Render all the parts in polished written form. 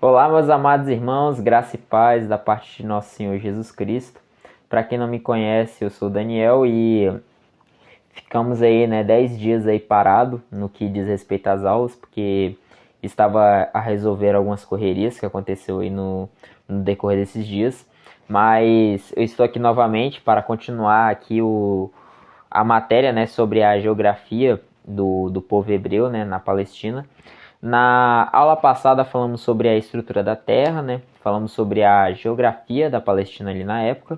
Olá, meus amados irmãos, graça e paz da parte de nosso Senhor Jesus Cristo. Para quem não me conhece, eu sou Daniel e ficamos aí, 10 dias aí parado no que diz respeito às aulas, porque estava a resolver algumas correrias que aconteceu aí no decorrer desses dias. Mas eu estou aqui novamente para continuar aqui a matéria, sobre a geografia do povo hebreu, na Palestina. Na aula passada falamos sobre a estrutura da terra, falamos sobre a geografia da Palestina ali na época.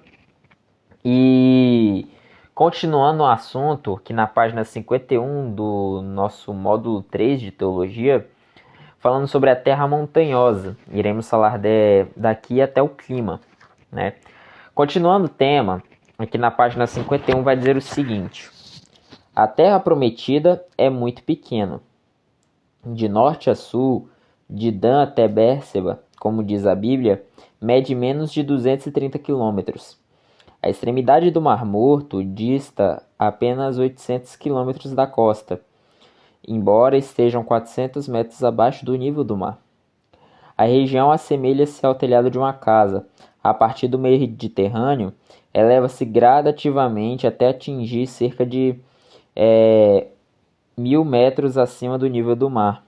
E continuando o assunto, que na página 51 do nosso módulo 3 de teologia, falando sobre a terra montanhosa. Iremos falar daqui até o clima, né? Continuando o tema, aqui na página 51 vai dizer o seguinte: a terra prometida é muito pequena. De norte a sul, de Dan até Bérseba, como diz a Bíblia, mede menos de 230 quilômetros. A extremidade do Mar Morto dista apenas 800 quilômetros da costa, embora estejam 400 metros abaixo do nível do mar. A região assemelha-se ao telhado de uma casa. A partir do Mediterrâneo, eleva-se gradativamente até atingir cerca de 1.000 metros acima do nível do mar,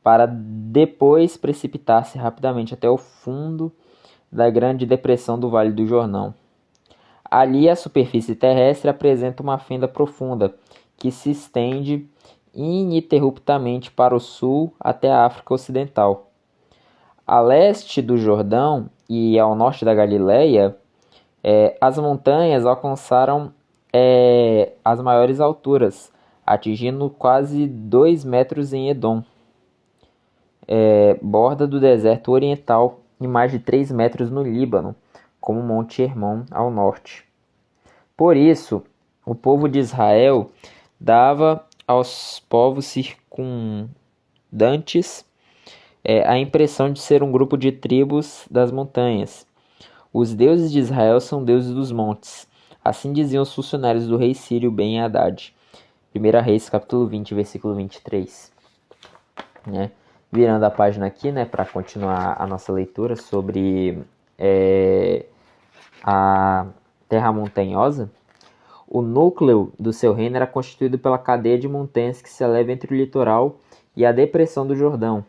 para depois precipitar-se rapidamente até o fundo da Grande Depressão do Vale do Jordão. Ali a superfície terrestre apresenta uma fenda profunda, que se estende ininterruptamente para o sul até a África Ocidental. A leste do Jordão e ao norte da Galileia, as montanhas alcançaram as maiores alturas, atingindo quase 2 metros em Edom, borda do deserto oriental, e mais de 3 metros no Líbano, como o Monte Hermon ao norte. Por isso, o povo de Israel dava aos povos circundantes a impressão de ser um grupo de tribos das montanhas. Os deuses de Israel são deuses dos montes. Assim diziam os funcionários do rei sírio Ben-Hadad. 1 Reis, capítulo 20, versículo 23. Virando a página aqui, para continuar a nossa leitura sobre a terra montanhosa. O núcleo do seu reino era constituído pela cadeia de montanhas que se eleva entre o litoral e a depressão do Jordão.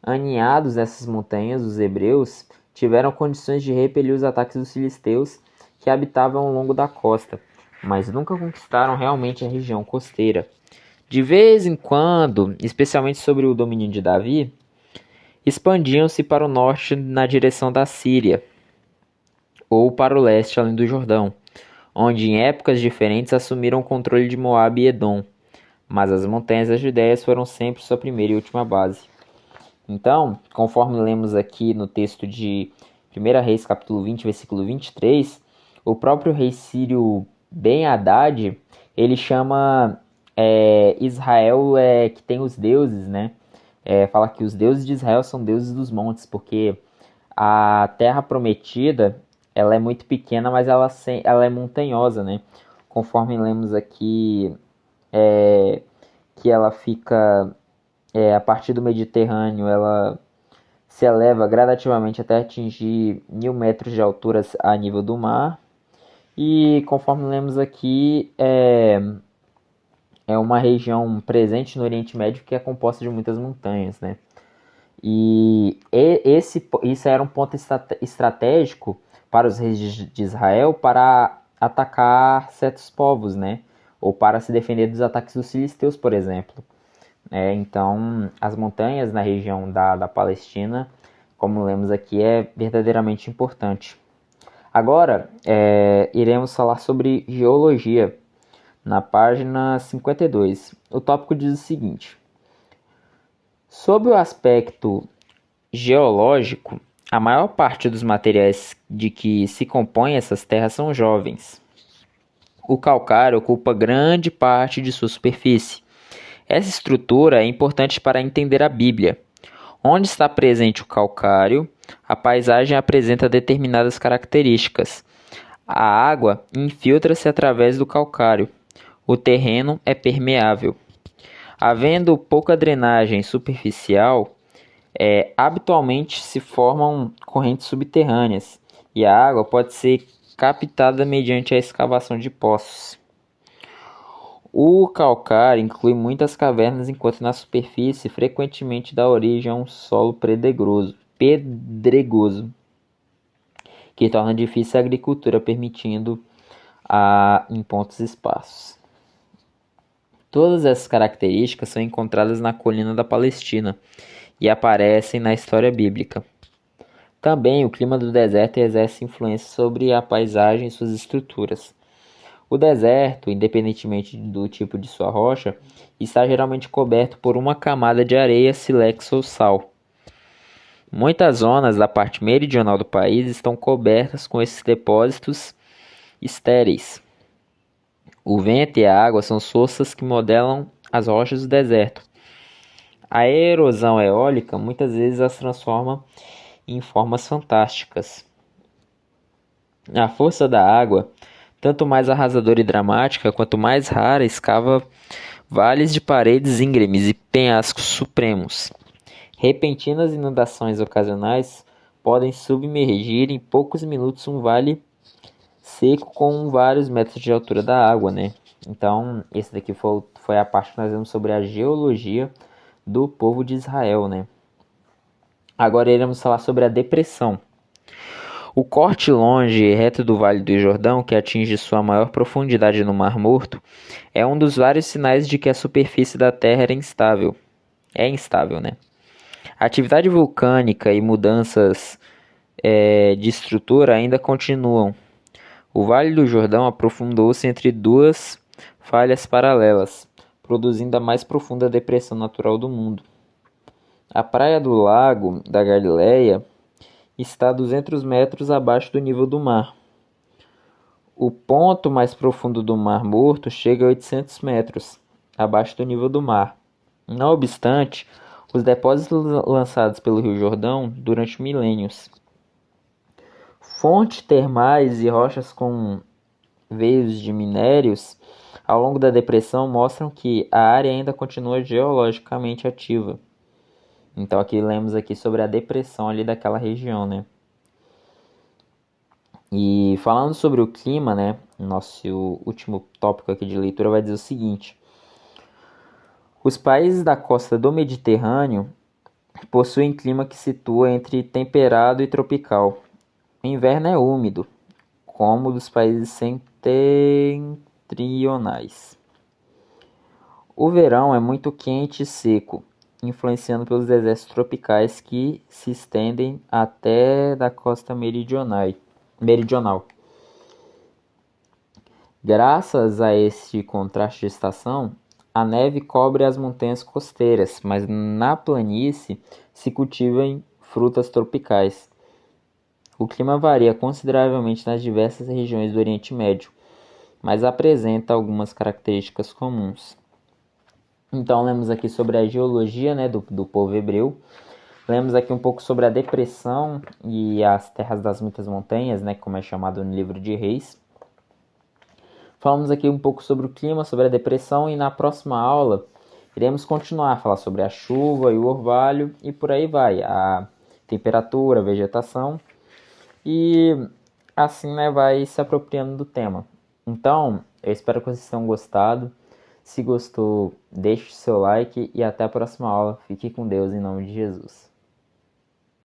Aninhados nessas montanhas, os hebreus tiveram condições de repelir os ataques dos filisteus que habitavam ao longo da costa, mas nunca conquistaram realmente a região costeira. De vez em quando, especialmente sobre o domínio de Davi, expandiam-se para o norte na direção da Síria, ou para o leste além do Jordão, onde em épocas diferentes assumiram o controle de Moabe e Edom, mas as montanhas da Judéia foram sempre sua primeira e última base. Então, conforme lemos aqui no texto de 1 Reis, capítulo 20, versículo 23, o próprio rei sírio Ben-Hadad, ele chama Israel que tem os deuses, fala que os deuses de Israel são deuses dos montes, porque a terra prometida, ela é muito pequena, mas ela é montanhosa, Conforme lemos aqui, que ela fica a partir do Mediterrâneo, ela se eleva gradativamente até atingir 1.000 metros de altura a nível do mar. E conforme lemos aqui, é uma região presente no Oriente Médio que é composta de muitas montanhas, isso era um ponto estratégico para os reis de Israel para atacar certos povos, ou para se defender dos ataques dos filisteus, por exemplo. Então, as montanhas na região da Palestina, como lemos aqui, é verdadeiramente importante. Agora, iremos falar sobre geologia, na página 52. O tópico diz o seguinte: sob o aspecto geológico, a maior parte dos materiais de que se compõem essas terras são jovens. O calcário ocupa grande parte de sua superfície. Essa estrutura é importante para entender a Bíblia. Onde está presente o calcário, a paisagem apresenta determinadas características. A água infiltra-se através do calcário. O terreno é permeável. Havendo pouca drenagem superficial, Habitualmente se formam correntes subterrâneas e a água pode ser captada mediante a escavação de poços. O calcário inclui muitas cavernas, enquanto na superfície frequentemente dá origem a um solo pedregoso, que torna difícil a agricultura, permitindo em pontos esparsos. Todas essas características são encontradas na colina da Palestina e aparecem na história bíblica. Também o clima do deserto exerce influência sobre a paisagem e suas estruturas. O deserto, independentemente do tipo de sua rocha, está geralmente coberto por uma camada de areia, sílex ou sal. Muitas zonas da parte meridional do país estão cobertas com esses depósitos estéreis. O vento e a água são forças que modelam as rochas do deserto. A erosão eólica muitas vezes as transforma em formas fantásticas. A força da água, tanto mais arrasadora e dramática, quanto mais rara, escava vales de paredes íngremes e penhascos supremos. Repentinas inundações ocasionais podem submergir em poucos minutos um vale seco com vários metros de altura da água, né? Então, esse daqui foi a parte que nós vimos sobre a geologia do povo de Israel, né? Agora iremos falar sobre a depressão. O corte longe e reto do Vale do Jordão, que atinge sua maior profundidade no Mar Morto, é um dos vários sinais de que a superfície da Terra era instável. É instável, né? A atividade vulcânica e mudanças de estrutura ainda continuam. O Vale do Jordão aprofundou-se entre duas falhas paralelas, produzindo a mais profunda depressão natural do mundo. A praia do Lago da Galileia está a 200 metros abaixo do nível do mar. O ponto mais profundo do Mar Morto chega a 800 metros abaixo do nível do mar. Não obstante, os depósitos lançados pelo Rio Jordão durante milênios, fontes termais e rochas com veios de minérios ao longo da depressão mostram que a área ainda continua geologicamente ativa. Então aqui lemos aqui sobre a depressão ali daquela região, né? E falando sobre o clima, né? Nosso último tópico aqui de leitura vai dizer o seguinte: os países da costa do Mediterrâneo possuem clima que situa entre temperado e tropical. O inverno é úmido, como o dos países setentrionais. O verão é muito quente e seco, influenciado pelos desertos tropicais que se estendem até da costa meridional. Graças a este contraste de estação, a neve cobre as montanhas costeiras, mas na planície se cultivam frutas tropicais. O clima varia consideravelmente nas diversas regiões do Oriente Médio, mas apresenta algumas características comuns. Então, lemos aqui sobre a geologia, né, do povo hebreu. Lemos aqui um pouco sobre a depressão e as terras das muitas montanhas, né, como é chamado no livro de Reis. Falamos aqui um pouco sobre o clima, sobre a depressão, e na próxima aula iremos continuar a falar sobre a chuva e o orvalho e por aí vai, a temperatura, a vegetação, e assim, né, vai se apropriando do tema. Então, eu espero que vocês tenham gostado. Se gostou, deixe seu like e até a próxima aula. Fique com Deus em nome de Jesus.